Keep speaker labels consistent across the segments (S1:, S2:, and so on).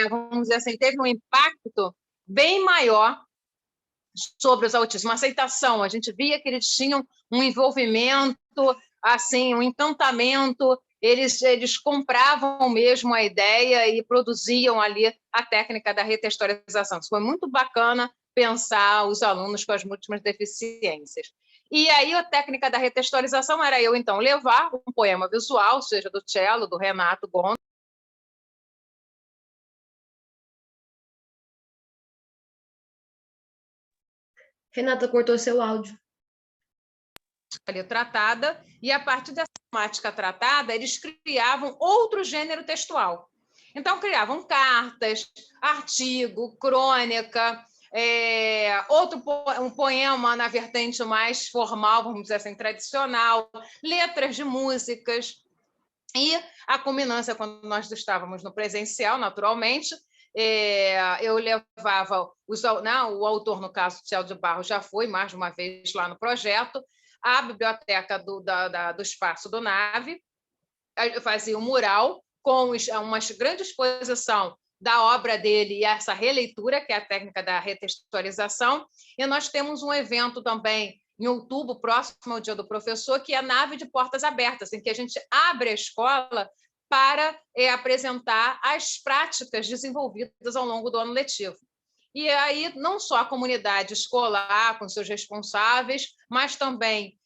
S1: vamos dizer assim, teve um impacto bem maior sobre os autistas, uma aceitação. A gente via que eles tinham um envolvimento, assim, um encantamento, eles compravam mesmo a ideia e produziam ali a técnica da retextualização. Isso foi muito bacana pensar os alunos com as múltiplas deficiências. E aí a técnica da retextualização era eu, então, levar um poema visual, seja do cello, do Renato Gonda,
S2: Renata, cortou seu áudio.
S1: ali tratada, e a partir dessa temática tratada, eles criavam outro gênero textual. Então, criavam cartas, artigo, crônica, um poema na vertente mais formal, vamos dizer assim, tradicional, letras de músicas. E a culminância, quando nós estávamos no presencial, naturalmente, eu levava o autor, no caso, Cello de Barros, já foi mais de uma vez lá no projeto, a biblioteca do Espaço do Nave, eu fazia um mural com uma grande exposição da obra dele e essa releitura, que é a técnica da retextualização, e nós temos um evento também em outubro, próximo ao Dia do Professor, que é a Nave de Portas Abertas, em que a gente abre a escola para apresentar as práticas desenvolvidas ao longo do ano letivo. E aí, não só a comunidade escolar, com seus responsáveis, mas também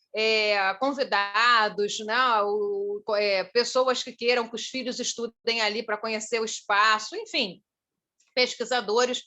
S1: convidados, né? Pessoas que queiram que os filhos estudem ali para conhecer o espaço, enfim, pesquisadores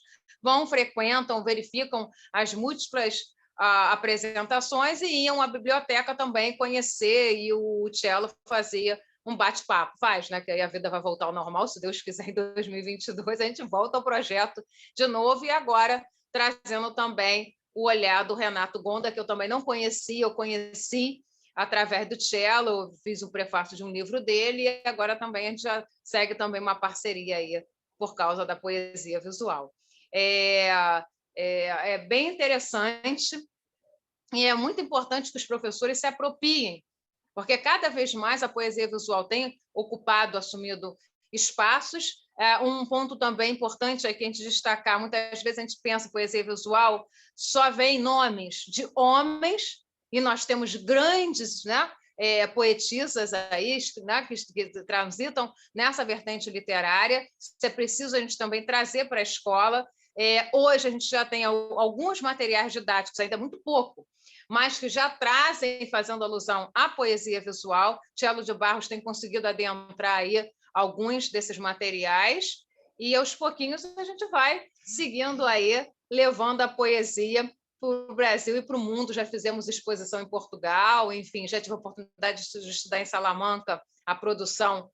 S1: frequentam, verificam as múltiplas apresentações e iam à biblioteca também conhecer, e o Cello fazia um bate-papo, né? Que aí a vida vai voltar ao normal, se Deus quiser, em 2022 a gente volta ao projeto de novo, e agora trazendo também o olhar do Renato Gonda, que eu também não conhecia, eu conheci através do Cello, fiz o prefácio de um livro dele, e agora também a gente já segue também uma parceria aí por causa da poesia visual. É bem interessante e é muito importante que os professores se apropriem, porque cada vez mais a poesia visual tem ocupado, assumido espaços. Um ponto também importante é que a gente destacar, muitas vezes a gente pensa em poesia visual, só vem nomes de homens, e nós temos grandes, né, poetisas aí, né, que transitam nessa vertente literária. Isso é preciso a gente também trazer para a escola. Hoje a gente já tem alguns materiais didáticos, ainda muito pouco, mas que já trazem, fazendo alusão à poesia visual. Cello de Barros tem conseguido adentrar aí alguns desses materiais, e aos pouquinhos a gente vai seguindo aí, levando a poesia para o Brasil e para o mundo. Já fizemos exposição em Portugal, enfim, já tive a oportunidade de estudar em Salamanca a produção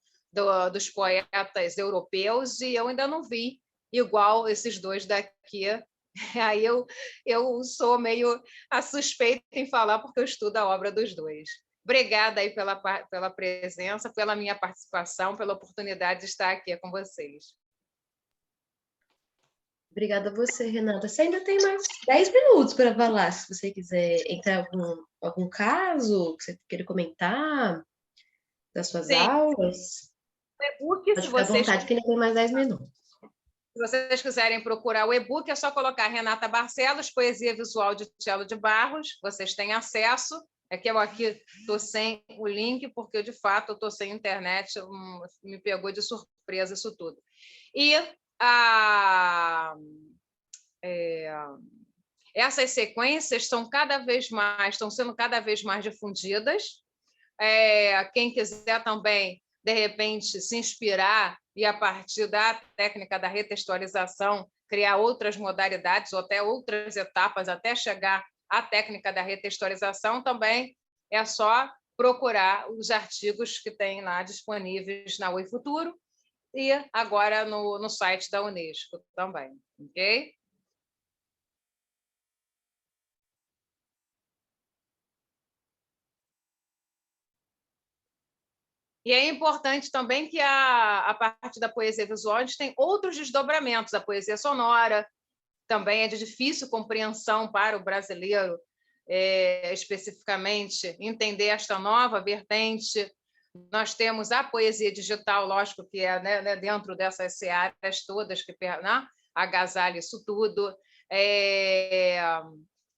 S1: dos poetas europeus, e eu ainda não vi igual esses dois daqui. Aí eu sou meio a suspeita em falar, porque eu estudo a obra dos dois. Obrigada aí pela presença, pela minha participação, pela oportunidade de estar aqui com vocês.
S2: Obrigada a você, Renata. Você ainda tem mais 10 minutos para falar, se você quiser entrar em algum caso que você queira comentar das suas aulas.
S1: O e-book,
S2: pode ficar à vontade, que ainda tem mais 10 minutos.
S1: Se vocês quiserem procurar o e-book, é só colocar Renata Barcelos, Poesia Visual de Cello de Barros, vocês têm acesso. É que eu aqui estou sem o link, porque, de fato, eu estou sem internet, me pegou de surpresa isso tudo. E essas sequências estão sendo cada vez mais difundidas. Quem quiser também, de repente, se inspirar e, a partir da técnica da retextualização, criar outras modalidades ou até outras etapas, até chegar à técnica da retextualização, também é só procurar os artigos que tem lá disponíveis na Oi Futuro e agora no site da Unesco também, ok? E é importante também que, a partir da poesia visual, a gente tem outros desdobramentos. A poesia sonora também é de difícil compreensão para o brasileiro, especificamente, entender esta nova vertente, Nós temos a poesia digital, lógico que é, né, dentro dessas searas todas que, né, agasalha isso tudo.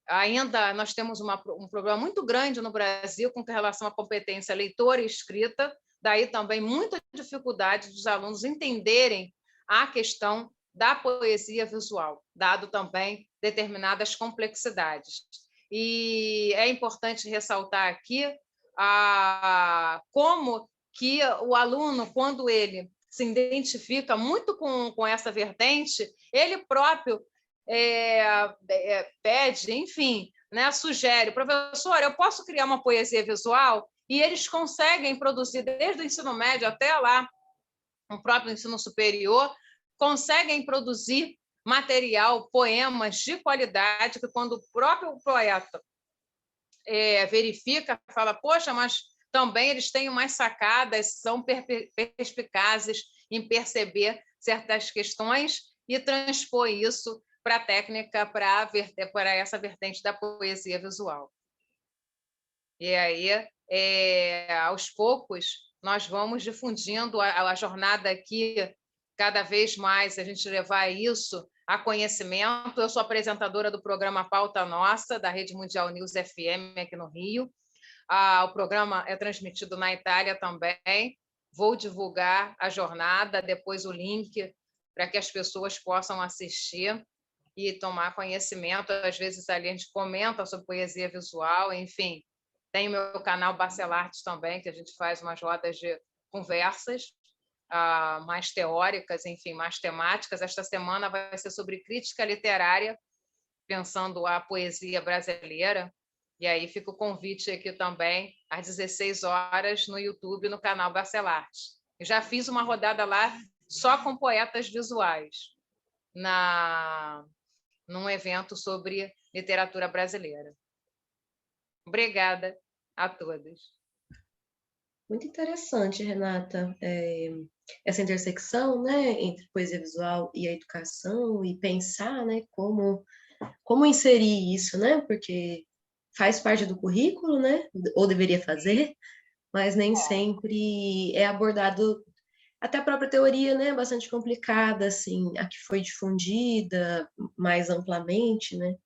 S1: Ainda nós temos um problema muito grande no Brasil com relação à competência leitora e escrita, daí também muita dificuldade dos alunos entenderem a questão da poesia visual, dado também determinadas complexidades. E é importante ressaltar aqui como que o aluno, quando ele se identifica muito com essa vertente, ele próprio pede, enfim, né, sugere, professor, eu posso criar uma poesia visual? E eles conseguem produzir, desde o ensino médio até lá, no próprio ensino superior, conseguem produzir material, poemas de qualidade, que quando o próprio poeta verifica, fala, poxa, mas também eles têm umas sacadas, são perspicazes em perceber certas questões e transpor isso para a técnica, para essa vertente da poesia visual. E aí, aos poucos, nós vamos difundindo a jornada aqui, cada vez mais, a gente levar isso a conhecimento. Eu sou apresentadora do programa Pauta Nossa, da Rede Mundial News FM, aqui no Rio. O programa é transmitido na Itália também. Vou divulgar a jornada, depois o link, para que as pessoas possam assistir e tomar conhecimento. Às vezes, ali a gente comenta sobre poesia visual, enfim. Tem o meu canal Bacelartes também, que a gente faz umas rodas de conversas mais teóricas, enfim, mais temáticas. Esta semana vai ser sobre crítica literária, pensando a poesia brasileira. E aí fica o convite aqui também, às 16 horas, no YouTube, no canal Bacelartes. Eu já fiz uma rodada lá só com poetas visuais, num evento sobre literatura brasileira. Obrigada a todos.
S2: Muito interessante, Renata, essa intersecção, né, entre poesia visual e a educação, e pensar, né, como inserir isso, né, porque faz parte do currículo, né, ou deveria fazer, mas nem sempre é abordado. Até a própria teoria, né, bastante complicada, assim, a que foi difundida mais amplamente, né,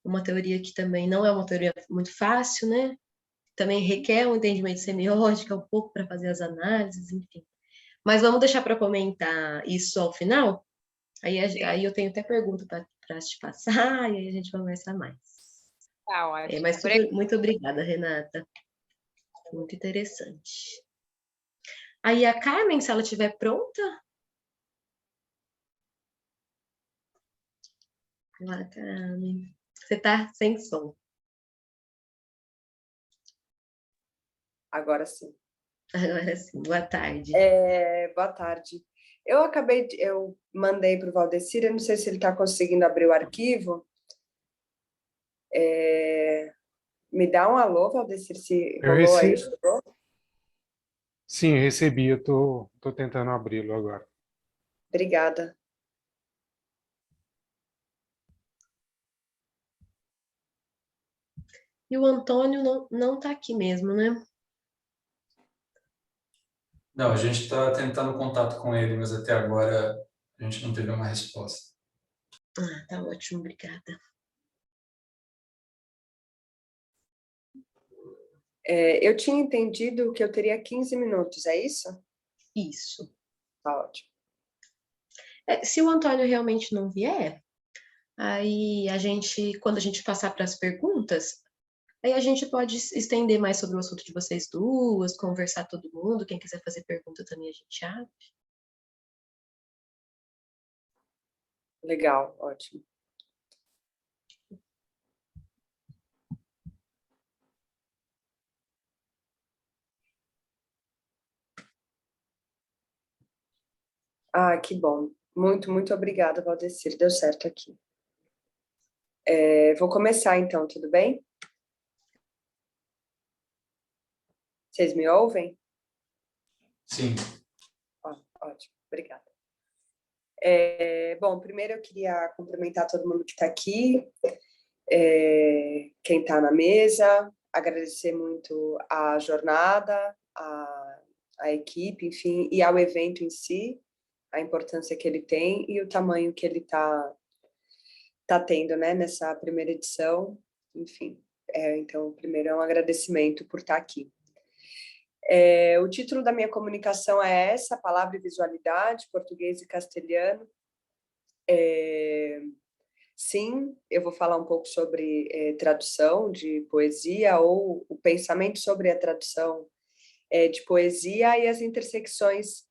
S2: uma teoria que também não é uma teoria muito fácil, né, também requer um entendimento semiótico um pouco para fazer as análises, enfim. Mas vamos deixar para comentar isso ao final? Aí eu tenho até pergunta para te passar, e aí a gente conversa mais.
S1: Tá ótimo.
S2: Mas muito obrigada, Renata. Muito interessante. Aí a Carmen, se ela estiver pronta. Olá, Carmen. Você está sem som.
S3: Agora sim.
S2: Agora sim. Boa tarde.
S3: Boa tarde. Eu mandei para o Valdecir, eu não sei se ele está conseguindo abrir o arquivo. Me dá um alô, Valdecir, se rolou aí.
S4: Sim, recebi. Eu tô tentando abri-lo agora.
S3: Obrigada.
S2: E o Antônio não está aqui mesmo, né?
S5: Não, a gente está tentando contato com ele, mas até agora a gente não teve uma resposta.
S2: Tá ótimo, obrigada.
S3: Eu tinha entendido que eu teria 15 minutos, é isso?
S2: Isso.
S3: Tá ótimo.
S2: Se o Antônio realmente não vier, aí quando a gente passar para as perguntas, aí a gente pode estender mais sobre o assunto de vocês duas, conversar todo mundo, quem quiser fazer pergunta também a gente abre.
S3: Legal, ótimo. Que bom. Muito, muito obrigada, Valdecir. Deu certo aqui. Vou começar, então, tudo bem? Vocês me ouvem?
S5: Sim.
S3: Ótimo, obrigada. Bom, primeiro eu queria cumprimentar todo mundo que está aqui, quem está na mesa, agradecer muito a jornada, à equipe, enfim, e ao evento em si, a importância que ele tem e o tamanho que ele tá tendo, né, nessa primeira edição, enfim. Então, primeiro é um agradecimento por estar aqui. O título da minha comunicação é essa, Palavra e Visualidade, Português e Castelhano. Sim, eu vou falar um pouco sobre tradução de poesia ou o pensamento sobre a tradução de poesia e as intersecções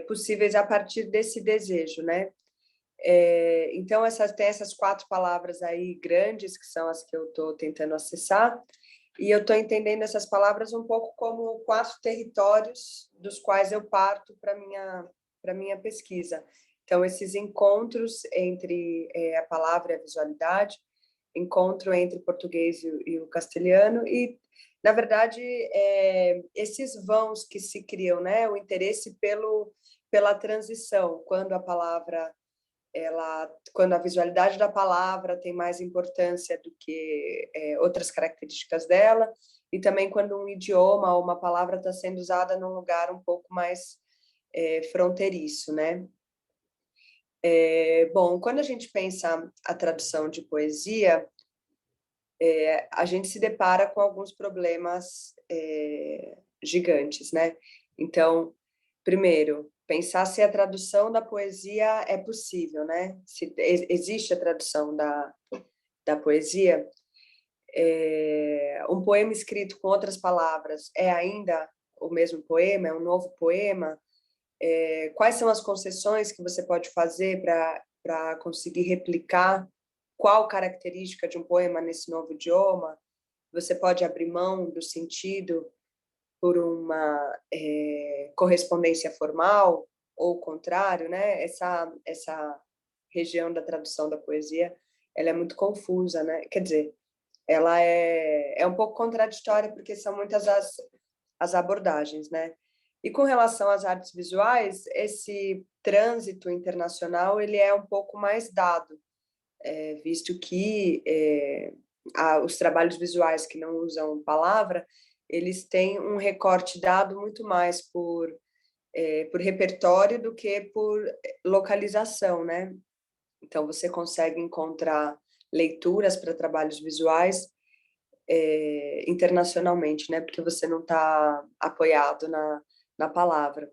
S3: possíveis a partir desse desejo, né? Então, tem essas 4 palavras aí grandes, que são as que eu estou tentando acessar, e eu estou entendendo essas palavras um pouco como 4 territórios dos quais eu parto para minha pesquisa. Então, esses encontros entre a palavra e a visualidade, encontro entre o português e o castelhano, e, na verdade, esses vãos que se criam, né? O interesse pela transição, quando a palavra, quando a visualidade da palavra tem mais importância do que outras características dela, e também quando um idioma ou uma palavra está sendo usada num lugar um pouco mais fronteiriço, né? Bom, quando a gente pensa a tradução de poesia, a gente se depara com alguns problemas gigantes, né? Então, primeiro, pensar se a tradução da poesia é possível, né? Se existe a tradução da poesia. Um poema escrito com outras palavras é ainda o mesmo poema? É um novo poema? Quais são as concessões que você pode fazer para conseguir replicar qual característica de um poema nesse novo idioma? Você pode abrir mão do sentido por uma correspondência formal ou o contrário, né? Essa região da tradução da poesia, ela é muito confusa, né? Quer dizer, ela é um pouco contraditória porque são muitas as abordagens, né? E com relação às artes visuais, esse trânsito internacional ele é um pouco mais dado, visto que os trabalhos visuais que não usam palavra, eles têm um recorte dado muito mais por repertório do que por localização, né? Então, você consegue encontrar leituras para trabalhos visuais internacionalmente, né? Porque você não está apoiado na palavra.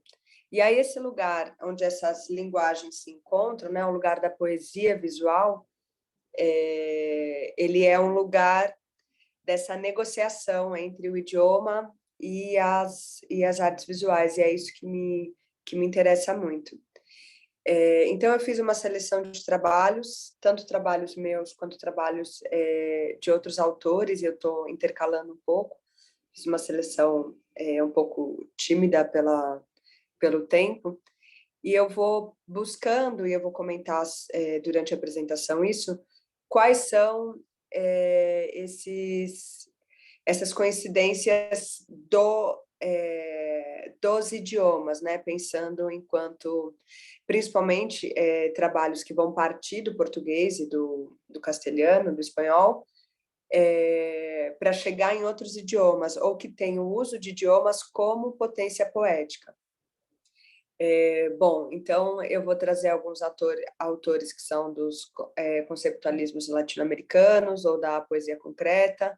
S3: E aí esse lugar onde essas linguagens se encontram, né, o lugar da poesia visual, ele é um lugar dessa negociação entre o idioma e as artes visuais, e é isso que me interessa muito. Então, eu fiz uma seleção de trabalhos, tanto trabalhos meus quanto trabalhos de outros autores, e eu estou intercalando um pouco. Fiz uma seleção um pouco tímida pelo tempo, e eu vou buscando, e eu vou comentar durante a apresentação isso, quais são essas coincidências dos idiomas, né? Pensando enquanto, principalmente, trabalhos que vão partir do português e do castelhano, do espanhol, para chegar em outros idiomas, ou que tem o uso de idiomas como potência poética. Bom, então eu vou trazer alguns autores que são dos conceptualismos latino-americanos ou da poesia concreta.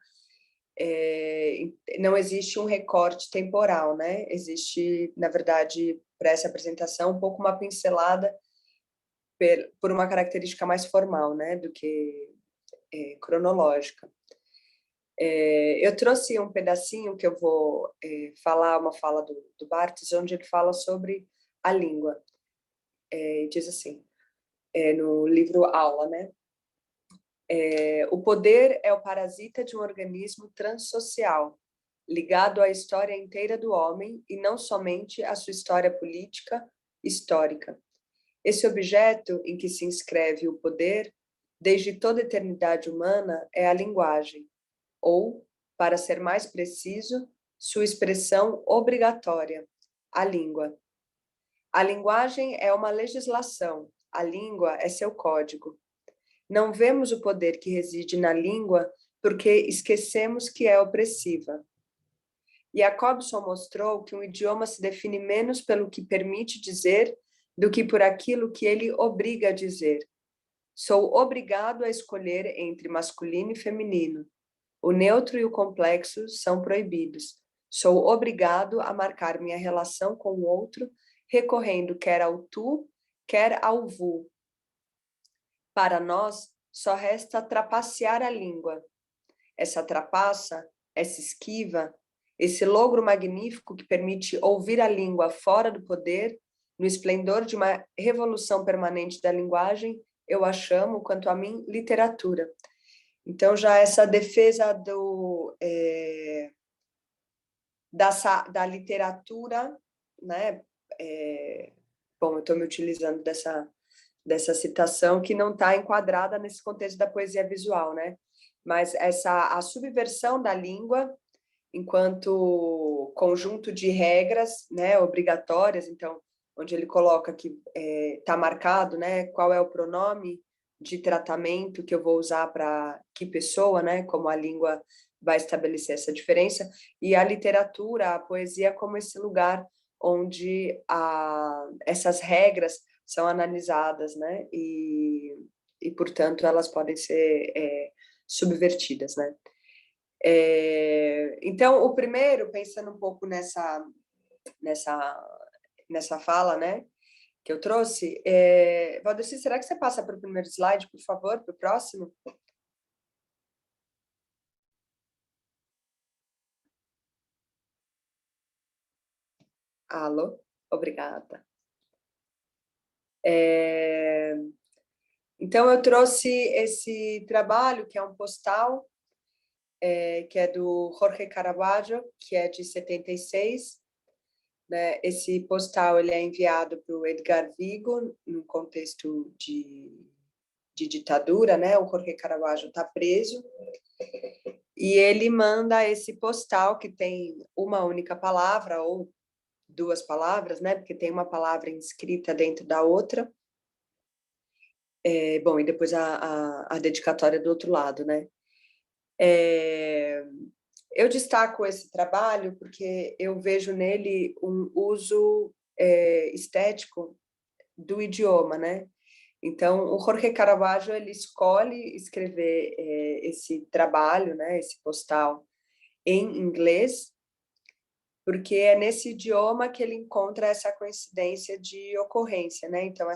S3: Não existe um recorte temporal, né? Existe, na verdade, para essa apresentação, um pouco uma pincelada por uma característica mais formal, né? Do que cronológica. Eu trouxe um pedacinho que eu vou falar, uma fala do Barthes, onde ele fala sobre a língua. Diz assim, no livro Aula, né? O poder é o parasita de um organismo transsocial, ligado à história inteira do homem e não somente à sua história política, histórica. Esse objeto em que se inscreve o poder, desde toda a eternidade humana, é a linguagem, ou, para ser mais preciso, sua expressão obrigatória, a língua. A linguagem é uma legislação, a língua é seu código. Não vemos o poder que reside na língua porque esquecemos que é opressiva. Jacobson mostrou que um idioma se define menos pelo que permite dizer do que por aquilo que ele obriga a dizer. Sou obrigado a escolher entre masculino e feminino. O neutro e o complexo são proibidos. Sou obrigado a marcar minha relação com o outro, recorrendo quer ao tu, quer ao vu. Para nós, só resta trapacear a língua. Essa trapaça, essa esquiva, esse logro magnífico que permite ouvir a língua fora do poder, no esplendor de uma revolução permanente da linguagem, eu a chamo, quanto a mim, literatura. Então, já essa defesa da literatura, né? Bom, eu estou me utilizando dessa citação que não está enquadrada nesse contexto da poesia visual, né? Mas a subversão da língua enquanto conjunto de regras, né, obrigatórias, então, onde ele coloca que está marcado, né, qual é o pronome de tratamento que eu vou usar para que pessoa, né, como a língua vai estabelecer essa diferença, e a literatura, a poesia como esse lugar onde essas regras são analisadas, né, e portanto, elas podem ser subvertidas, né. Então, o primeiro, pensando um pouco nessa fala, né, que eu trouxe, Valdeci, será que você passa para o primeiro slide, por favor, para o próximo? Alô? Obrigada. Então, eu trouxe esse trabalho, que é um postal, que é do Jorge Caravaggio, que é de 76, né? Esse postal ele é enviado para o Edgar Vigo, num contexto de ditadura, né? O Jorge Caravaggio está preso, e ele manda esse postal que tem uma única palavra, ou duas palavras, né? Porque tem uma palavra inscrita dentro da outra. Bom, e depois a dedicatória do outro lado, né? Eu destaco esse trabalho porque eu vejo nele um uso estético do idioma, né? Então, o Jorge Caravaggio, ele escolhe escrever esse trabalho, né, esse postal, em inglês, porque é nesse idioma que ele encontra essa coincidência de ocorrência, né? Então,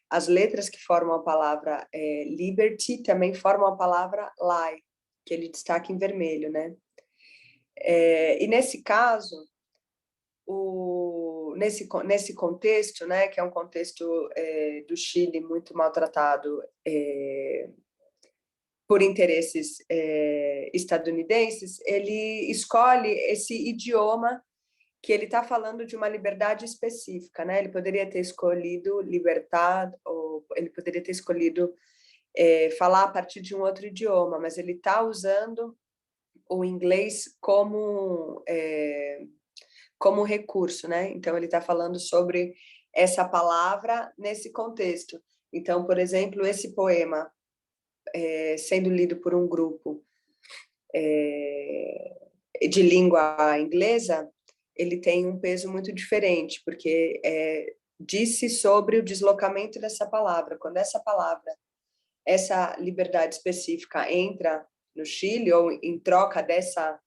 S3: as letras que formam a palavra liberty também formam a palavra lie, que ele destaca em vermelho, né? E nesse caso, nesse contexto, né, que é um contexto do Chile muito maltratado por interesses estadunidenses, ele escolhe esse idioma que ele está falando de uma liberdade específica, né? Ele poderia ter escolhido libertad, ou ele poderia ter escolhido falar a partir de um outro idioma, mas ele está usando o inglês como recurso, né? Então, ele está falando sobre essa palavra nesse contexto. Então, por exemplo, esse poema sendo lido por um grupo de língua inglesa, ele tem um peso muito diferente, porque disse sobre o deslocamento dessa palavra. Quando essa palavra, essa liberdade específica entra no Chile, ou em troca dessa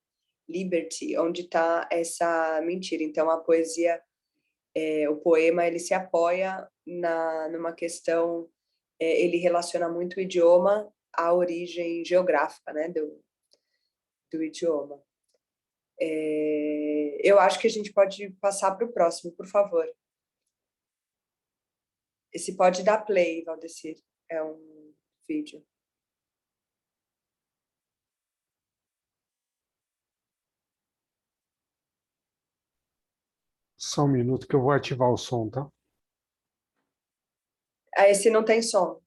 S3: liberty, onde está essa mentira. Então, a poesia, o poema, ele se apoia numa questão, ele relaciona muito o idioma à origem geográfica, né, do idioma. Eu acho que a gente pode passar para o próximo, por favor. Esse pode dar play, Valdecir. É um vídeo.
S4: Só um minuto que eu vou ativar o som, tá?
S3: Esse não tem som.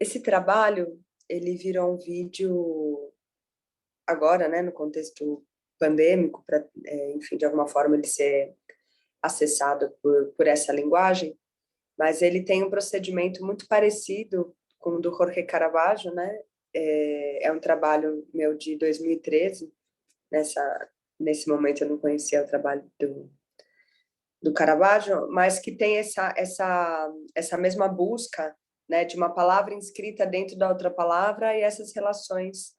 S3: Esse trabalho, ele virou um vídeo agora, né, no contexto pandêmico, para, enfim, de alguma forma ele ser acessado por essa linguagem, mas ele tem um procedimento muito parecido com o do Jorge Caravaggio, né? É um trabalho meu de 2013. Nesse momento eu não conhecia o trabalho do Caravaggio, mas que tem essa mesma busca, né, de uma palavra inscrita dentro da outra palavra e essas relações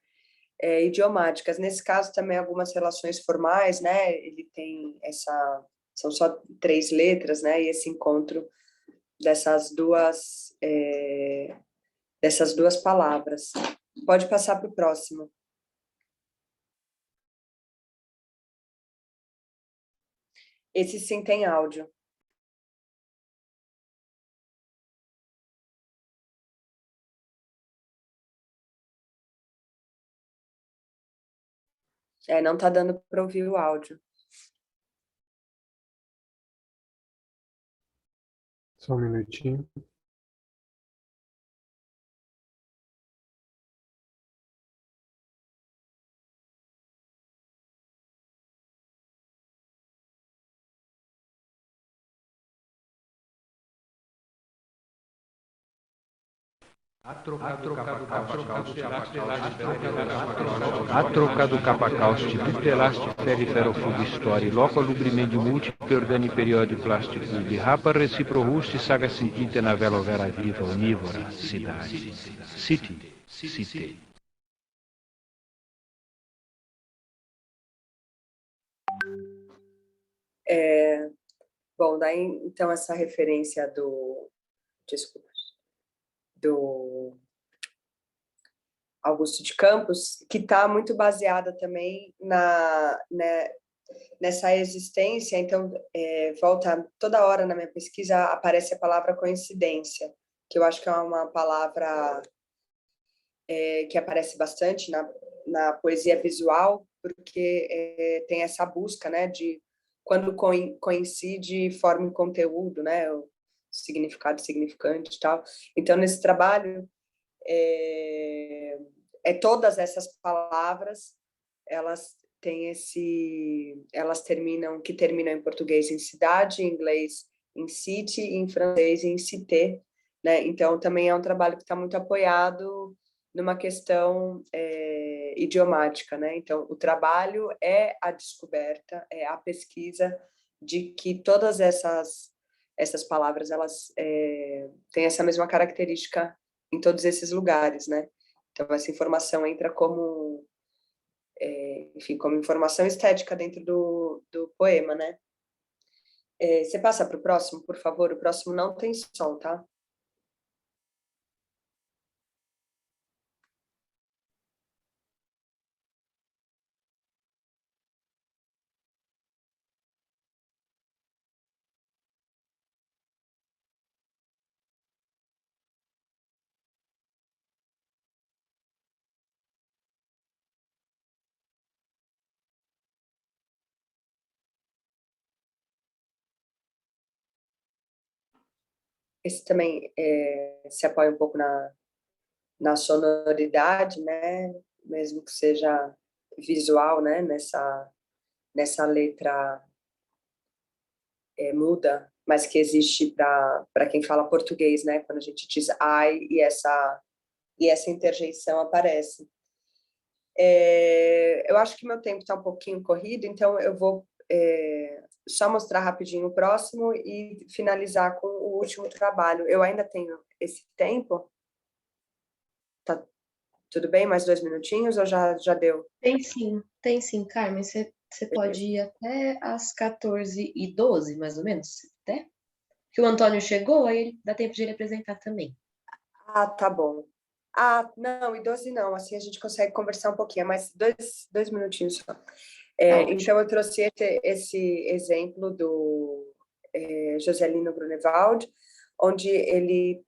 S3: idiomáticas. Nesse caso também algumas relações formais, né? Ele tem são só 3 letras, né? E esse encontro dessas duas palavras. Pode passar para o próximo. Esse sim tem áudio. Não está dando para ouvir o áudio.
S4: Só um minutinho.
S6: A trocado capacausti tutelasti periferofughistori loco lubrimendi multiple organi periodi plasticudi rapa reciprohusti saga sentite na velo vera viva onívora cidade city.
S3: Bom, daí então essa referência do Augusto de Campos, que está muito baseada também nessa existência. Então, volta toda hora na minha pesquisa, aparece a palavra coincidência, que eu acho que é uma palavra que aparece bastante na poesia visual, porque tem essa busca, né, de quando coincide, forma um conteúdo, né, o significado, significante e tal. Então, nesse trabalho, todas essas palavras, elas terminam em português em cidade, em inglês em city, e em francês em cité, né? Então, também é um trabalho que está muito apoiado numa questão idiomática, né? Então, o trabalho é a descoberta, é a pesquisa de que todas essas palavras, elas têm essa mesma característica em todos esses lugares, né? Então, essa informação entra como, enfim, como informação estética dentro do poema, né? Você passa para o próximo, por favor? O próximo não tem som, tá? Esse também se apoia um pouco na sonoridade, né? Mesmo que seja visual, né? Nessa letra muda, mas que existe para quem fala português, né? Quando a gente diz ai e essa interjeição aparece. Eu acho que meu tempo está um pouquinho corrido, então eu vou só mostrar rapidinho o próximo e finalizar com o último trabalho. Eu ainda tenho esse tempo? Tá tudo bem? Mais 2 minutinhos ou já deu?
S2: Tem sim, Carmen. Você pode ir até às 14h12, mais ou menos, se puder. Que o Antônio chegou, aí dá tempo de ele apresentar também.
S3: Ah, tá bom. Ah, não, e 12 não, assim a gente consegue conversar um pouquinho, mas 2 minutinhos só. Então, eu trouxe esse exemplo do Joselino Grunewald, onde ele,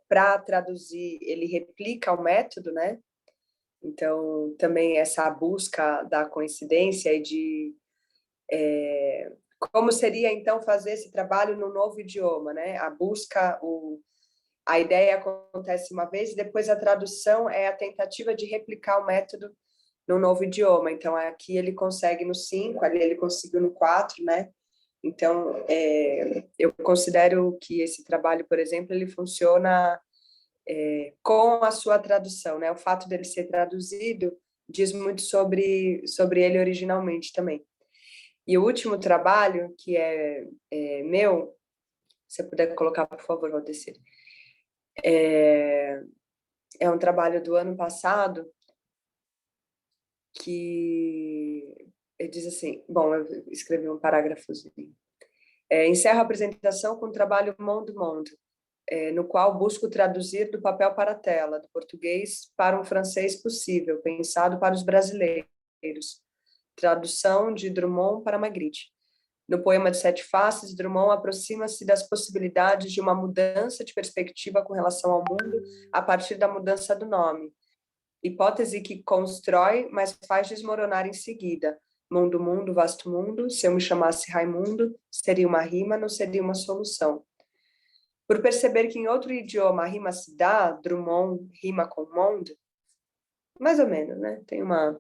S3: para traduzir, ele replica o método, né? Então, também essa busca da coincidência e de como seria, então, fazer esse trabalho no novo idioma, né? A busca, A ideia acontece uma vez e depois a tradução é a tentativa de replicar o método num novo idioma. Então, aqui ele consegue no 5, ali ele conseguiu no 4, né? Então, eu considero que esse trabalho, por exemplo, ele funciona com a sua tradução, né? O fato dele ser traduzido diz muito sobre ele originalmente também. E o último trabalho, que é meu, se você puder colocar, por favor, Valdecir, é um trabalho do ano passado que diz assim, bom, eu escrevi um parágrafozinho. Encerro a apresentação com o trabalho Monde Monde, no qual busco traduzir do papel para a tela, do português para um francês possível, pensado para os brasileiros. Tradução de Drummond para Magritte. No poema de Sete Faces, Drummond aproxima-se das possibilidades de uma mudança de perspectiva com relação ao mundo a partir da mudança do nome. Hipótese que constrói, mas faz desmoronar em seguida. Mundo, mundo, vasto mundo, se eu me chamasse Raimundo, seria uma rima, não seria uma solução. Por perceber que em outro idioma a rima se dá, Drummond rima com monde, mais ou menos, né? Tem uma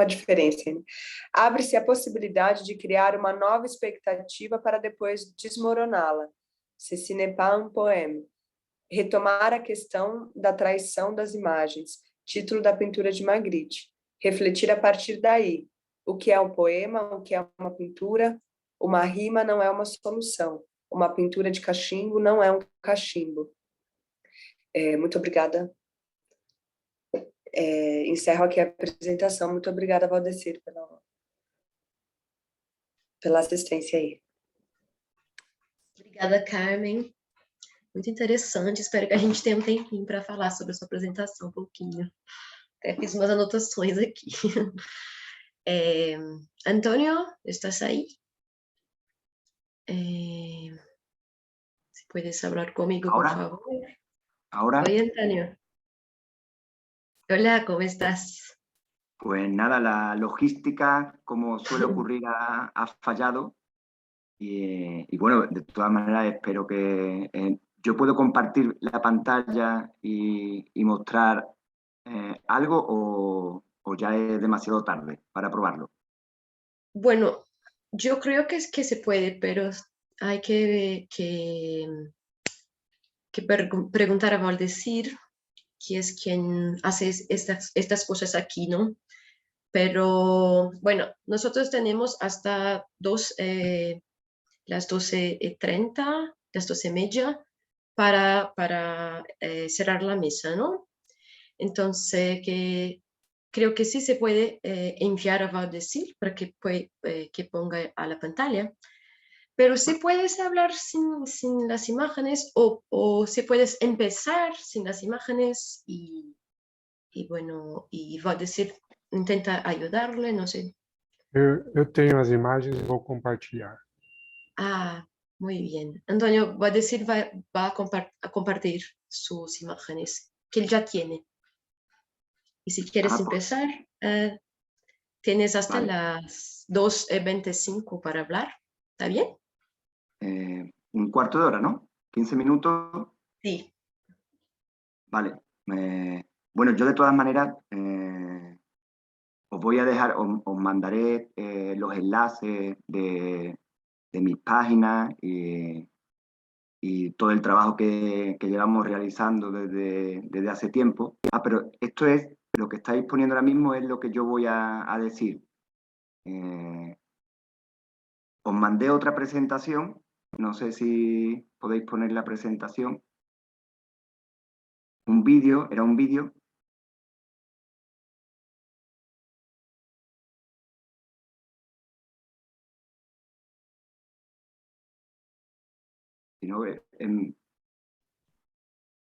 S3: diferença, né? Abre-se a possibilidade de criar uma nova expectativa para depois desmoroná-la. Ceci n'est pas un poème. Retomar a questão da traição das imagens, título da pintura de Magritte. Refletir a partir daí. O que é um poema, o que é uma pintura? Uma rima não é uma solução. Uma pintura de cachimbo não é um cachimbo. Muito obrigada. Encerro aqui a apresentação. Muito obrigada, Valdecir, pela assistência aí.
S2: Obrigada, Carmen. Muito interessante. Espero que a gente tenha um tempinho para falar sobre a sua apresentação um pouquinho. Até fiz umas anotações aqui. Antonio, ¿estás ahí? Si puedes hablar conmigo, por favor.
S7: ¿Ahora?
S2: Oi, Antonio. Hola, ¿cómo estás?
S7: Pues nada, la logística, como suele ocurrir, ha fallado. Y bueno, de todas maneras espero que yo puedo compartir la pantalla y mostrar algo o ya es demasiado tarde para probarlo.
S2: Bueno, yo creo que se puede, pero hay que preguntar a Valdecir, que es quien hace estas cosas aquí, ¿no? Pero bueno, nosotros tenemos hasta las 12:30, las 12:30 para cerrar la mesa, ¿no? Entonces, creo que sí se puede enviar a Valdecir para que ponga a la pantalla. Pero si puedes hablar sin las imágenes o si puedes empezar sin las imágenes y bueno, y Valdecir intenta ayudarle, no sé.
S4: Eu tenho as imagens e vou compartilhar.
S2: Ah, muy bien. Antonio, Valdecir va a compartir sus imágenes, que él ya tiene. Y si quieres empezar, tienes hasta las 2:25 para hablar. ¿Está bien?
S7: Un cuarto de hora, ¿no? 15 minutos.
S2: Sí.
S7: Vale. Bueno, yo de todas maneras os voy a dejar, os mandaré los enlaces de mis páginas y todo el trabajo que llevamos realizando desde hace tiempo. Pero esto es, lo que estáis poniendo ahora mismo es lo que yo voy a decir. Os mandé otra presentación, no sé si podéis poner la presentación. Un vídeo, era un vídeo. Si no,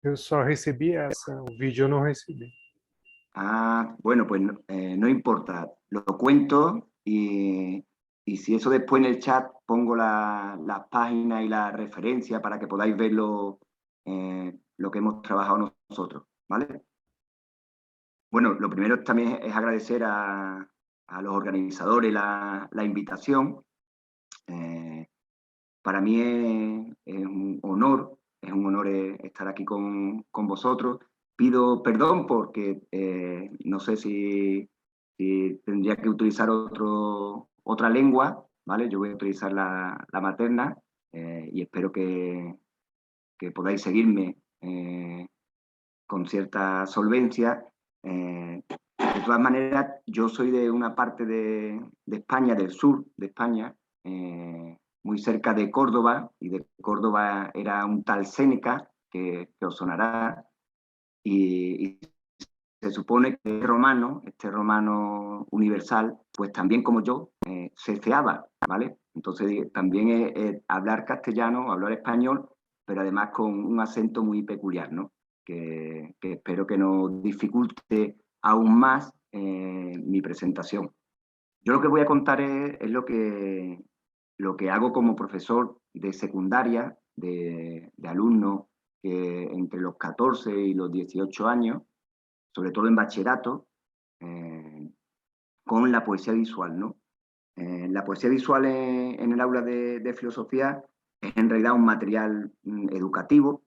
S4: Eu só recebi essa, o vídeo eu não recebi.
S7: Ah, bueno, pues no importa, lo cuento y si eso después en el chat pongo las páginas y la referencia para que podáis ver lo que hemos trabajado nosotros, ¿vale? Bueno, lo primero también es agradecer a los organizadores la invitación. Para mí es un honor estar aquí con vosotros. Pido perdón porque no sé si tendría que utilizar otra lengua, ¿vale? Yo voy a utilizar la materna y espero que podáis seguirme con cierta solvencia. De todas maneras, yo soy de una parte de España, del sur de España, muy cerca de Córdoba, y de Córdoba era un tal Séneca, que os sonará, y se supone que este romano universal, pues también como yo, ceceaba, ¿vale? Entonces también es hablar castellano, hablar español, pero además con un acento muy peculiar, ¿no? Que espero que nos dificulte aún más mi presentación. Yo lo que voy a contar es lo que hago como profesor de secundaria, de alumnos que entre los 14 y los 18 años, sobre todo en bachillerato, con la poesía visual, ¿no? La poesía visual en el aula de filosofía es en realidad un material educativo,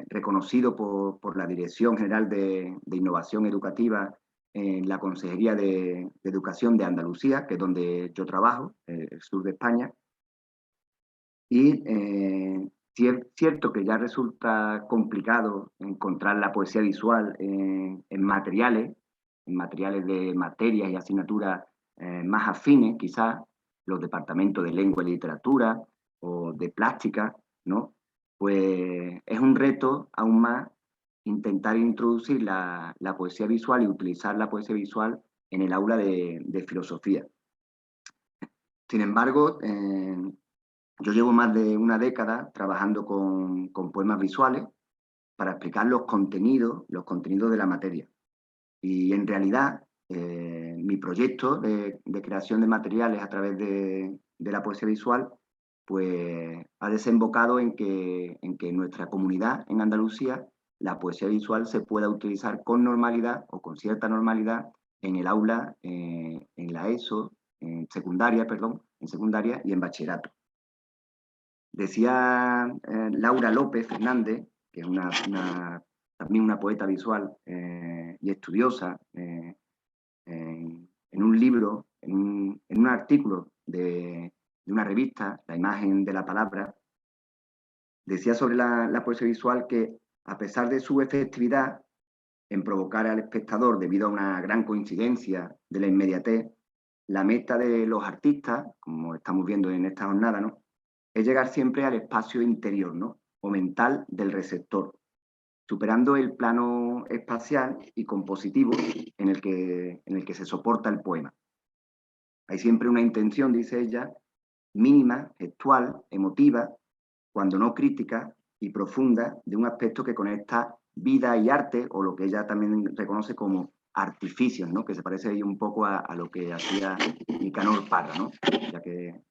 S7: reconocido por la Dirección General de Innovación Educativa en la Consejería de Educación de Andalucía, que es donde yo trabajo, el sur de España. Y es cierto que ya resulta complicado encontrar la poesía visual en materiales de materias y asignaturas más afines, quizás los departamentos de lengua y literatura o de plástica, ¿no? Pues es un reto aún más intentar introducir la poesía visual y utilizar la poesía visual en el aula de filosofía. Sin embargo, yo llevo más de una década trabajando con poemas visuales para explicar los contenidos de la materia. Y en realidad, mi proyecto de creación de materiales a través de la poesía visual, pues ha desembocado en que en nuestra comunidad, en Andalucía, la poesía visual se pueda utilizar con normalidad o con cierta normalidad en el aula, en la ESO, en secundaria y en bachillerato. Decía Laura López Fernández, que es también una poeta visual y estudiosa, en un libro, en un artículo de una revista, La imagen de la palabra, decía sobre la poesía visual que, a pesar de su efectividad en provocar al espectador debido a una gran coincidencia de la inmediatez, la meta de los artistas, como estamos viendo en esta jornada, ¿no?, es llegar siempre al espacio interior, ¿no?, o mental del receptor, superando el plano espacial y compositivo en el que se soporta el poema. Hay siempre una intención, dice ella, mínima, gestual, emotiva, cuando no crítica y profunda, de un aspecto que conecta vida y arte, o lo que ella también reconoce como artificios, ¿no?, que se parece ahí un poco a lo que hacía Nicanor Parra, ¿no?, ya que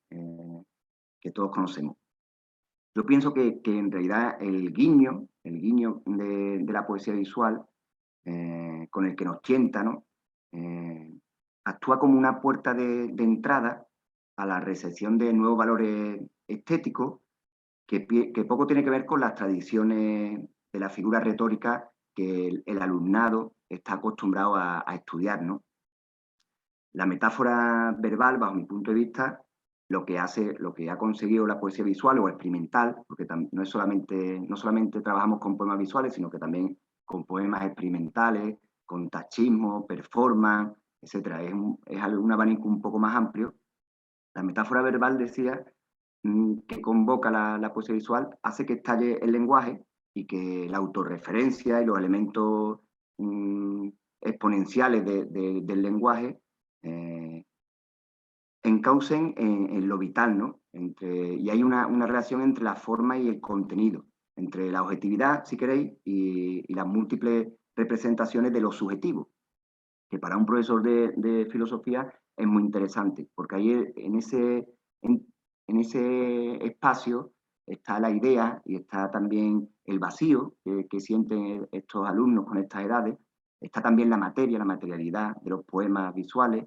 S7: todos conocemos. Yo pienso que en realidad el guiño de la poesía visual, con el que nos tienta, ¿no?, actúa como una puerta de entrada a la recepción de nuevos valores estéticos que poco tiene que ver con las tradiciones de la figura retórica que el alumnado está acostumbrado a estudiar, ¿no? La metáfora verbal, bajo mi punto de vista, lo que ha conseguido la poesía visual o experimental, porque no solamente trabajamos con poemas visuales, sino que también con poemas experimentales, con tachismo, performance, etc. Es un abanico un poco más amplio. La metáfora verbal, decía, que convoca la poesía visual, hace que estalle el lenguaje y que la autorreferencia y los elementos exponenciales del lenguaje encaucen en lo vital, ¿no? Y hay una relación entre la forma y el contenido, entre la objetividad, si queréis, y las múltiples representaciones de lo subjetivo, que para un profesor de filosofía es muy interesante, porque ahí en ese espacio está la idea y está también el vacío que sienten estos alumnos con estas edades, está también la materia, la materialidad de los poemas visuales,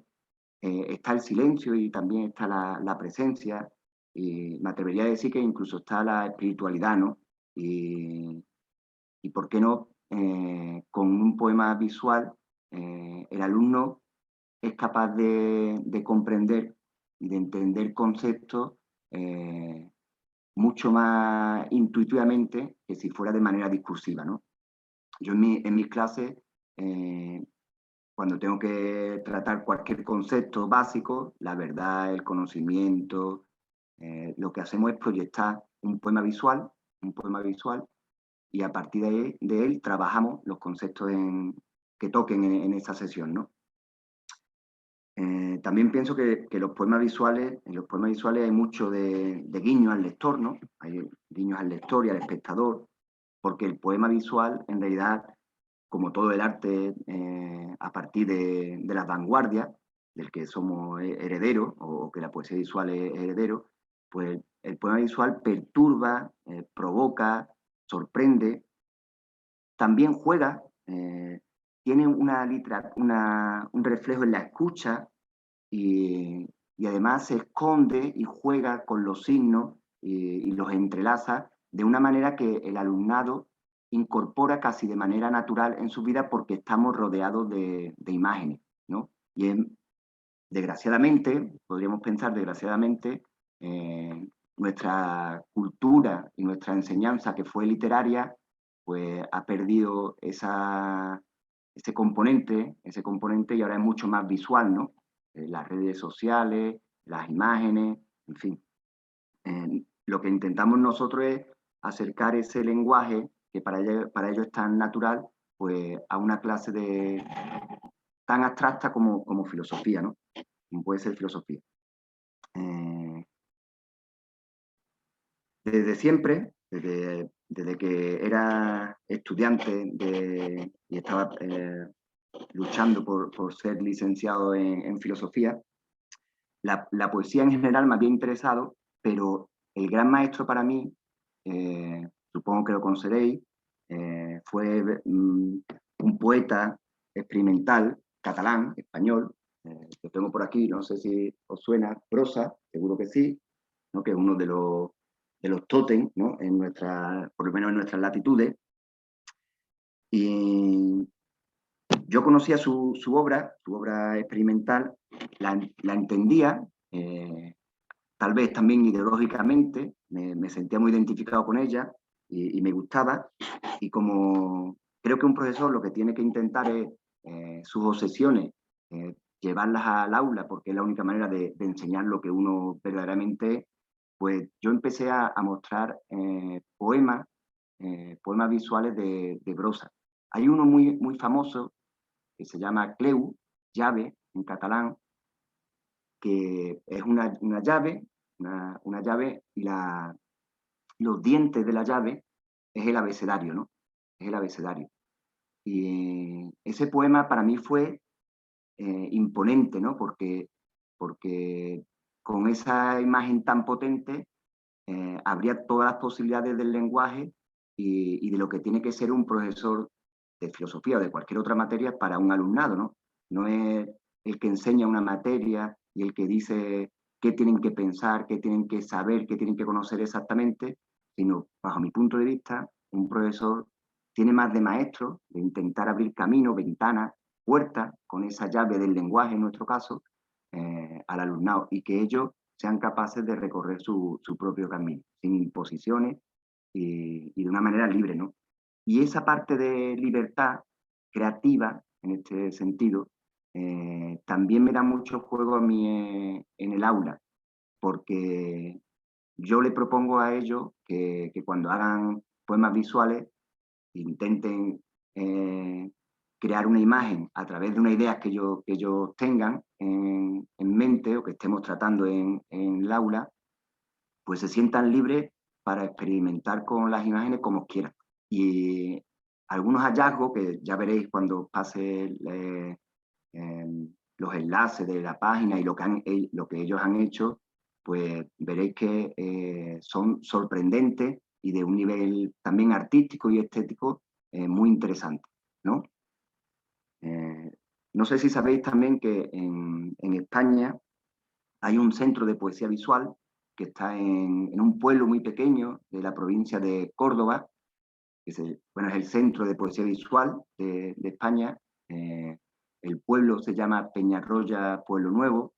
S7: está el silencio y también está la presencia, y me atrevería a decir que incluso está la espiritualidad, ¿no? Y ¿por qué no? Con un poema visual, el alumno es capaz de comprender y de entender conceptos mucho más intuitivamente que si fuera de manera discursiva, ¿no? Yo en mis clases, cuando tengo que tratar cualquier concepto básico, la verdad, el conocimiento, lo que hacemos es proyectar un poema visual, y a partir de él trabajamos los conceptos que toquen en esa sesión, ¿no? También pienso que en los poemas visuales hay mucho de guiño al lector, ¿no? Hay guiños al lector y al espectador, porque el poema visual, en realidad, como todo el arte, a partir de las vanguardias, del que somos herederos, o que la poesía visual es heredero, pues el poema visual perturba, provoca, sorprende, también juega, tiene un reflejo en la escucha y además se esconde y juega con los signos y los entrelaza de una manera que el alumnado incorpora casi de manera natural en su vida porque estamos rodeados de imágenes, ¿no? Y desgraciadamente, podríamos pensar desgraciadamente, nuestra cultura y nuestra enseñanza que fue literaria, pues ha perdido ese componente y ahora es mucho más visual, ¿no? Las redes sociales, las imágenes, en fin. Lo que intentamos nosotros es acercar ese lenguaje que para ellos es tan natural, pues a una clase tan abstracta como filosofía, ¿no? Como puede ser filosofía. Desde siempre, desde que era estudiante y estaba luchando por ser licenciado en filosofía, la poesía en general me había interesado, pero el gran maestro para mí, supongo que lo conoceréis, fue un poeta experimental, catalán, español, lo tengo por aquí, no sé si os suena, Brossa, seguro que sí, ¿no? Que es uno de los tótem, ¿no? Por lo menos en nuestras latitudes. Y yo conocía su obra experimental, la entendía, tal vez también ideológicamente, me sentía muy identificado con ella y me gustaba. Y como creo que un profesor lo que tiene que intentar es sus obsesiones, llevarlas al aula, porque es la única manera de enseñar lo que uno verdaderamente, pues yo empecé a mostrar poemas visuales de Brossa. Hay uno muy, muy famoso que se llama Cleu, llave en catalán, que es una llave, una llave y los dientes de la llave es el abecedario, ¿no? Es el abecedario. Y ese poema para mí fue imponente, ¿no? Porque con esa imagen tan potente habría todas las posibilidades del lenguaje y de lo que tiene que ser un profesor de filosofía o de cualquier otra materia para un alumnado, ¿no? No es el que enseña una materia y el que dice qué tienen que pensar, qué tienen que saber, qué tienen que conocer exactamente, sino, bajo mi punto de vista, un profesor tiene más de maestro, de intentar abrir camino, ventanas, puertas, con esa llave del lenguaje, en nuestro caso, al alumnado, y que ellos sean capaces de recorrer su propio camino, sin imposiciones y de una manera libre, ¿no? Y esa parte de libertad creativa, en este sentido, también me da mucho juego a mí en el aula, porque yo le propongo a ellos que cuando hagan poemas visuales intenten crear una imagen a través de una idea que ellos tengan en mente o que estemos tratando en el aula, pues se sientan libres para experimentar con las imágenes como quieran. Y algunos hallazgos que ya veréis cuando pase los enlaces de la página y lo que ellos han hecho, pues veréis que son sorprendentes y de un nivel también artístico y estético muy interesante, ¿no? No sé si sabéis también que en España hay un centro de poesía visual que está en un pueblo muy pequeño de la provincia de Córdoba, que es el centro de poesía visual de España. El pueblo se llama Peñarroya Pueblo Nuevo.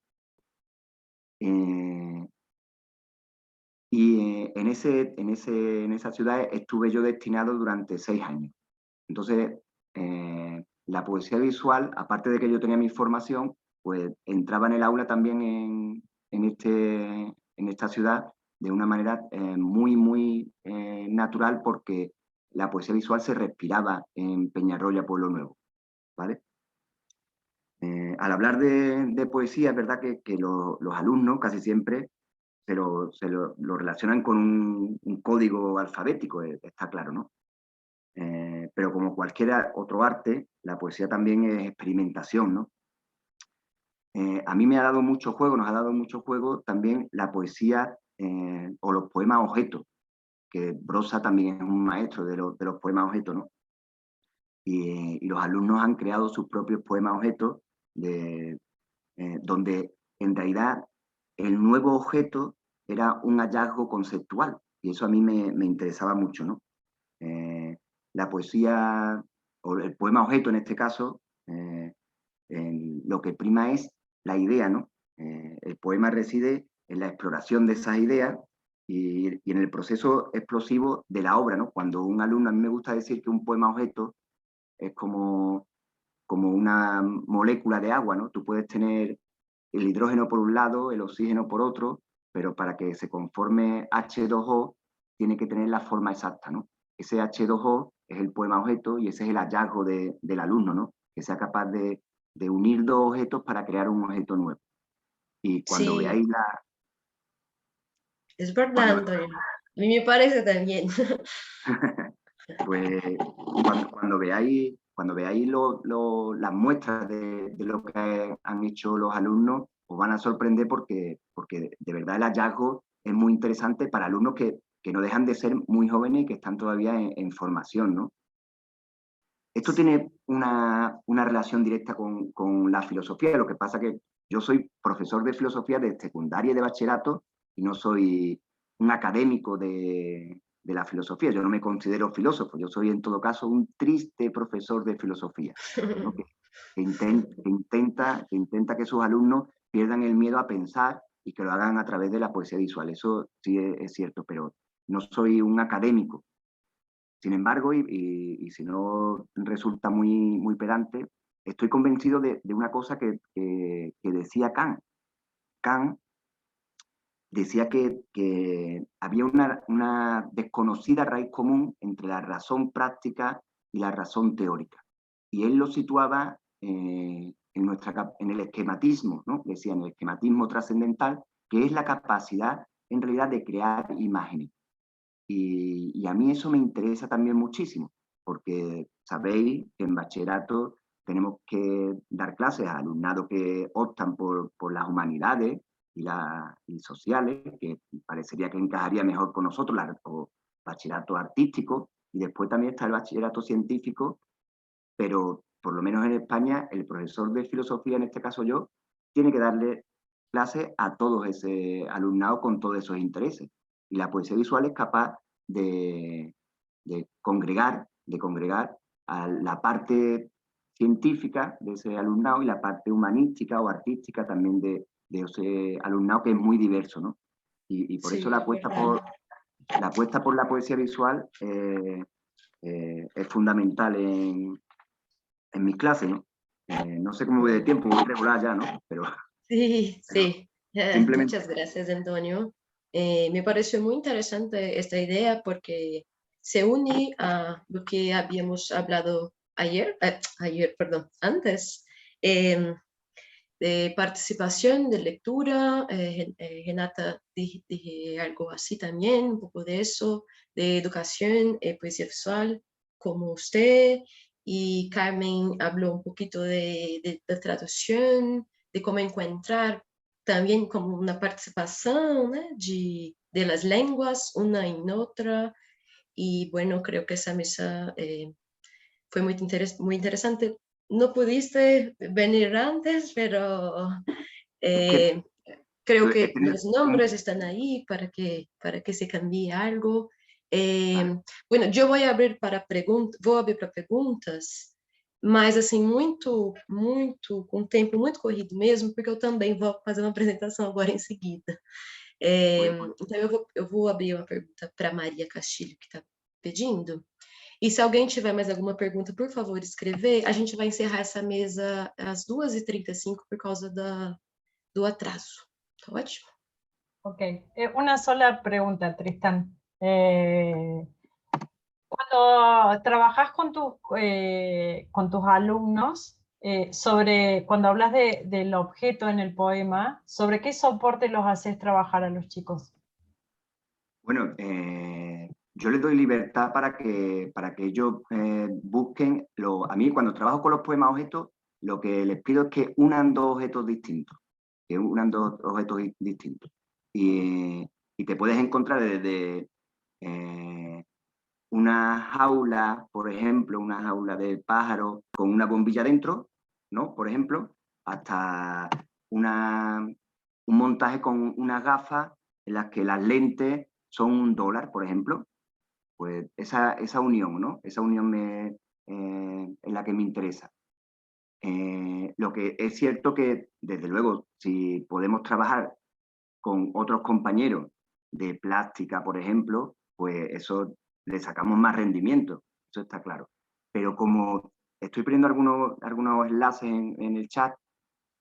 S7: Y en esa ciudad estuve yo destinado durante 6 años. Entonces, la poesía visual, aparte de que yo tenía mi formación, pues entraba en el aula también en esta ciudad de una manera muy natural, porque la poesía visual se respiraba en Peñarroya Pueblo Nuevo, ¿vale? Al hablar de poesía, es verdad que los alumnos casi siempre lo relacionan con un código alfabético, está claro, ¿no? Pero como cualquier otro arte, la poesía también es experimentación, ¿no? A mí me ha dado mucho juego, nos ha dado mucho juego también la poesía o los poemas objetos, que Brossa también es un maestro de los poemas objetos, ¿no? Y los alumnos han creado sus propios poemas objetos, donde en realidad el nuevo objeto era un hallazgo conceptual, y eso a mí me interesaba mucho, ¿no? La poesía, o el poema objeto en este caso, lo que prima es la idea, ¿no? El poema reside en la exploración de esas ideas y en el proceso explosivo de la obra, ¿no? Cuando un alumno, a mí me gusta decir que un poema objeto es como una molécula de agua, ¿no? Tú puedes tener el hidrógeno por un lado, el oxígeno por otro, pero para que se conforme H2O tiene que tener la forma exacta, ¿no? Ese H2O es el poema objeto y ese es el hallazgo del alumno, ¿no? Que sea capaz de unir dos objetos para crear un objeto nuevo. Y cuando
S2: Sí,
S7: veáis
S2: es verdad, Antonio. A mí me parece también.
S7: pues cuando veáis las muestras de lo que han hecho los alumnos, os van a sorprender porque de verdad el hallazgo es muy interesante para alumnos que no dejan de ser muy jóvenes y que están todavía en formación, ¿no? Esto tiene una relación directa con la filosofía, lo que pasa que yo soy profesor de filosofía de secundaria y de bachillerato y no soy un académico de la filosofía, yo no me considero filósofo, yo soy en todo caso un triste profesor de filosofía, ¿no? que intenta que sus alumnos pierdan el miedo a pensar y que lo hagan a través de la poesía visual. Eso sí es cierto, pero no soy un académico. Sin embargo, y si no resulta muy pedante, estoy convencido de una cosa que decía Kant. Kant decía que había una desconocida raíz común entre la razón práctica y la razón teórica. Y él lo situaba en el esquematismo, ¿no? Decía, en el esquematismo trascendental, que es la capacidad en realidad de crear imágenes. Y a mí eso me interesa también muchísimo, porque sabéis que en bachillerato tenemos que dar clases a alumnado que optan por las humanidades y sociales, que parecería que encajaría mejor con nosotros, o bachillerato artístico, y después también está el bachillerato científico, pero por lo menos en España el profesor de filosofía, en este caso yo, tiene que darle clases a todo ese alumnado con todos esos intereses. Y la poesía visual es capaz de congregar a la parte científica de ese alumnado y la parte humanística o artística también de ese alumnado, que es muy diverso, ¿no? Y por
S2: Sí,
S7: eso la apuesta por la poesía visual es fundamental en mis clases, ¿no? No sé cómo voy de tiempo, voy regular ya, ¿no? Pero
S2: sí.
S7: simplemente...
S2: Muchas gracias, Antonio. Me pareció muy interesante esta idea porque se une a lo que habíamos hablado antes, de participación, de lectura. Renata dije algo así también, un poco de eso, de educación, poesía visual, como usted. Y Carmen habló un poquito de traducción, de cómo encontrar también como una participación, ¿no? de las lenguas una en otra. Y bueno, creo que esa mesa fue muy interesante. No pudiste venir antes, pero
S7: Es que
S2: Creo que los nombres están ahí para que se cambie algo. Bueno, yo voy a abrir para perguntas, mas assim, muito, com tempo muito corrido mesmo, porque eu também vou fazer uma apresentação agora em seguida. Então, eu vou abrir uma pergunta para Maria Castilho, que está pedindo. E se alguém tiver mais alguma pergunta, por favor, escrever. A gente vai encerrar essa mesa às 2h35 por causa do atraso. Tá ótimo?
S8: Ok. Una sola pregunta, Tristán. Cuando trabajas con tus alumnos, cuando hablas del objeto en el poema, ¿sobre qué soporte los haces trabajar a los chicos?
S7: Bueno, yo les doy libertad para que ellos busquen. A mí, cuando trabajo con los poemas objetos, lo que les pido es que unan dos objetos distintos. Y te puedes encontrar desde una jaula, por ejemplo, una jaula de pájaros con una bombilla dentro, ¿no? Por ejemplo, hasta un montaje con unas gafas en las que las lentes son $1, por ejemplo. Pues esa unión, ¿no? Esa unión es la que me interesa. Lo que es cierto que, desde luego, si podemos trabajar con otros compañeros de plástica, por ejemplo, pues eso le sacamos más rendimiento, eso está claro. Pero como estoy poniendo algunos enlaces en el chat,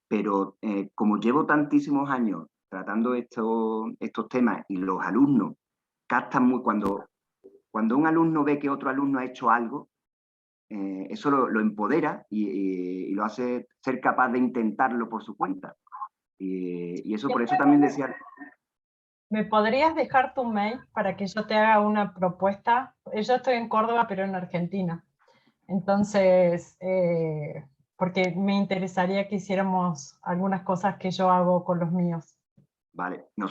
S7: pero como llevo tantísimos años tratando estos temas y los alumnos captan muy... Cuando un alumno ve que otro alumno ha hecho algo, eso lo empodera y lo hace ser capaz de intentarlo por su cuenta. Y eso, por eso también decía...
S8: ¿Me podrías dejar tu mail para que yo te haga una propuesta? Yo estoy en Córdoba, pero en Argentina. Entonces, porque me interesaría que hiciéramos algunas cosas que yo hago con los míos.
S7: Vale, yo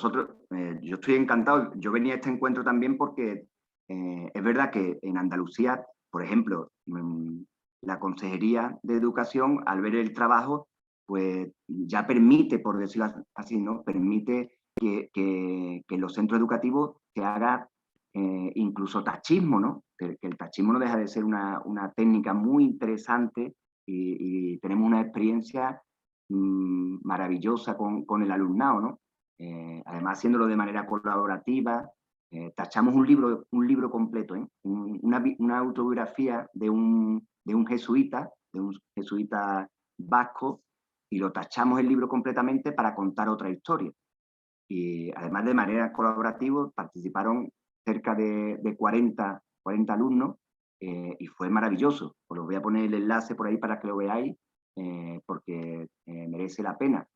S7: estoy encantado. Yo venía a este encuentro también porque es verdad que en Andalucía, por ejemplo, la Consejería de Educación, al ver el trabajo, pues ya permite, por decirlo así, ¿no? Permite que en los centros educativos se haga incluso tachismo, ¿no? Que el tachismo no deja de ser una técnica muy interesante y tenemos una experiencia maravillosa con el alumnado, ¿no? Además, haciéndolo de manera colaborativa, tachamos un libro completo, una autobiografía de un jesuita vasco, y lo tachamos el libro completamente para contar otra historia. Y además, de manera colaborativa, participaron cerca de 40 alumnos, y fue maravilloso. Os voy a poner el enlace por ahí para que lo veáis, porque merece la pena.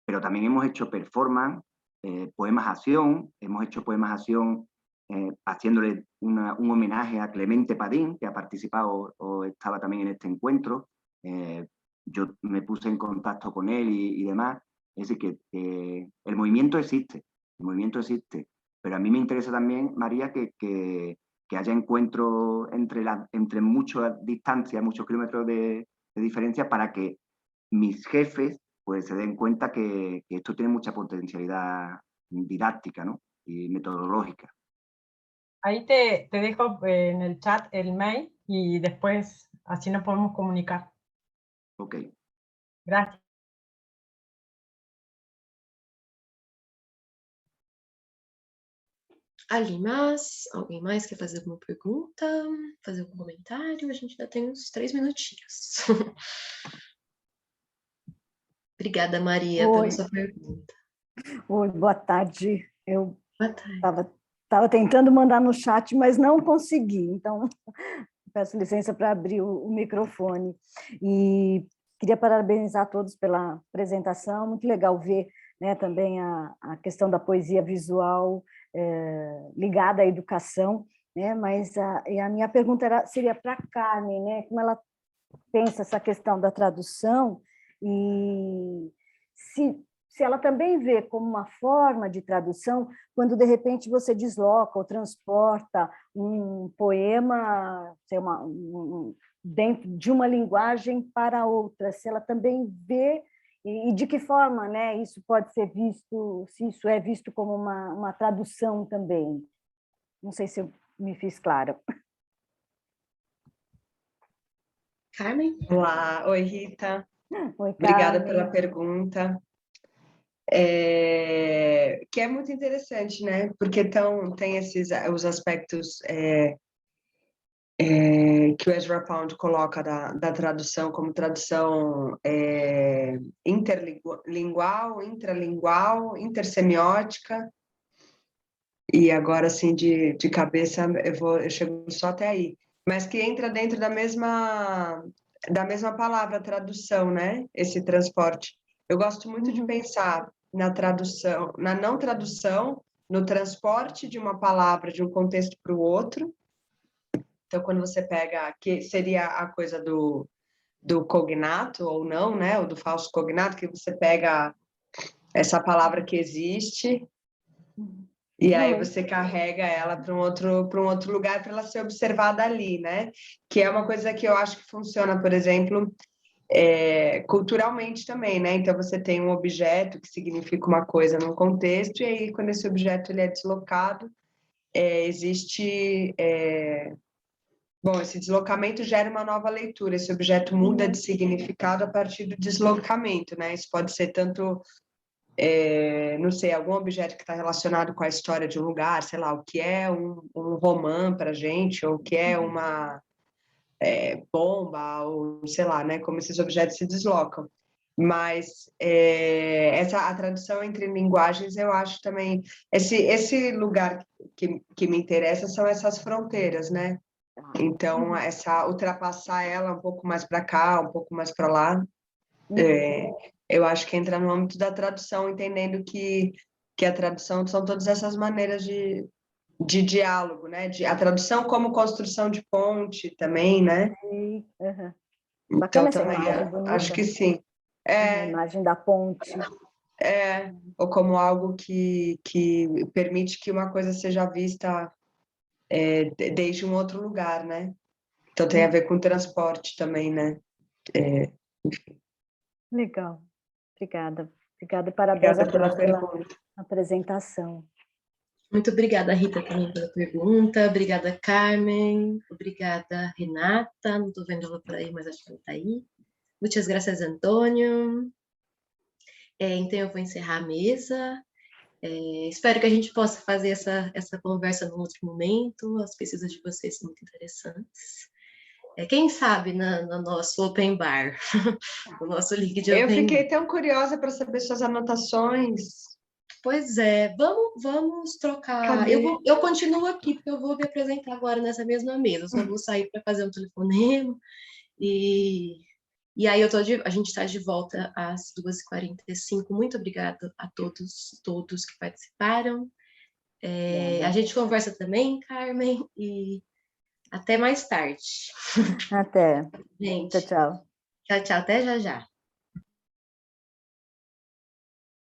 S7: Pero también hemos hecho performance, hemos hecho poemas acción haciéndole un homenaje a Clemente Padín, que ha participado o estaba también en este encuentro. Yo me puse en contacto con él y demás. Es decir, que el movimiento existe, pero a mí me interesa también, María, que haya encuentros entre muchas distancias, muchos kilómetros de diferencia, para que mis jefes pues se den cuenta que esto tiene mucha potencialidad didáctica, ¿no? Y metodológica.
S8: Ahí te dejo en el chat el mail y después así nos podemos comunicar.
S7: Ok.
S8: Gracias.
S2: Alguém mais quer fazer alguma pergunta? Fazer algum comentário? A gente ainda tem uns 3 minutinhos. Obrigada, Maria, pela sua pergunta.
S9: Oi, boa tarde. Eu
S2: Boa tarde.
S9: estava tentando mandar no chat, mas não consegui. Então, peço licença para abrir o microfone. E queria parabenizar a todos pela apresentação. Muito legal ver, né, também a questão da poesia visual ligada à educação, né? Mas a minha pergunta seria para a Carmen, né? Como ela pensa essa questão da tradução e se ela também vê como uma forma de tradução quando, de repente, você desloca ou transporta um poema, sei, dentro de uma linguagem para outra, se ela também vê E de que forma, né, isso pode ser visto, se isso é visto como uma tradução também. Não sei se eu me fiz clara.
S2: Carmen?
S3: Olá, oi Rita,
S9: Oi,
S3: obrigada
S9: Carmen.
S3: pela pergunta. Que é muito interessante, né? Porque então tem os aspectos que o Ezra Pound coloca da tradução como tradução interlingual, intralingual, intersemiótica. E agora, assim, de cabeça, eu chego só até aí. Mas que entra dentro da mesma palavra, tradução, né? Esse transporte. Eu gosto muito de pensar na tradução, na não tradução, no transporte de uma palavra de um contexto para o outro. Então, quando você pega, que seria a coisa do cognato ou não, né? Ou do falso cognato, que você pega essa palavra que existe e aí você carrega ela para um outro lugar para ela ser observada ali, né? Que é uma coisa que eu acho que funciona, por exemplo, culturalmente também, né? Então você tem um objeto que significa uma coisa num contexto e aí quando esse objeto ele é deslocado, existe bom, esse deslocamento gera uma nova leitura, esse objeto muda de significado a partir do deslocamento, né? Isso pode ser tanto não sei, algum objeto que está relacionado com a história de um lugar, sei lá, o que é um romã para a gente, ou o que é uma bomba, ou sei lá, né, como esses objetos se deslocam. Mas a tradução entre linguagens, eu acho também, esse lugar que me interessa são essas fronteiras, né? Então, ultrapassar ela um pouco mais para cá, um pouco mais para lá, eu acho que entra no âmbito da tradução, entendendo que a tradução são todas essas maneiras de diálogo, né? A tradução como construção de ponte também, né?
S9: Bacana
S3: Então,
S9: essa
S3: também
S9: imagem, bonita.
S3: acho que sim.
S9: A imagem da ponte.
S3: Ou como algo que permite que uma coisa seja vista desde um outro lugar, né? Então, tem a ver com transporte também, né? Enfim.
S9: Legal. Obrigada. Obrigada e parabéns a todos pela apresentação.
S2: Muito obrigada, Rita, também pela pergunta. Obrigada, Carmen. Obrigada, Renata. Não estou vendo ela por aí, mas acho que ela está aí. Muitas graças, Antônio. Então, eu vou encerrar a mesa. Espero que a gente possa fazer essa conversa num outro momento. As pesquisas de vocês são muito interessantes. Quem sabe no nosso Open Bar, o nosso link de Open Bar.
S3: Eu fiquei tão curiosa para saber suas anotações.
S2: Pois é, vamos trocar. Eu continuo aqui, porque eu vou me apresentar agora nessa mesma mesa. Eu só vou sair para fazer um telefonema. E aí a gente está de volta às 2h45. Muito obrigada a todos que participaram. A gente conversa também, Carmen, e até mais tarde.
S9: Até.
S2: Gente,
S9: tchau.
S2: Tchau, até já já.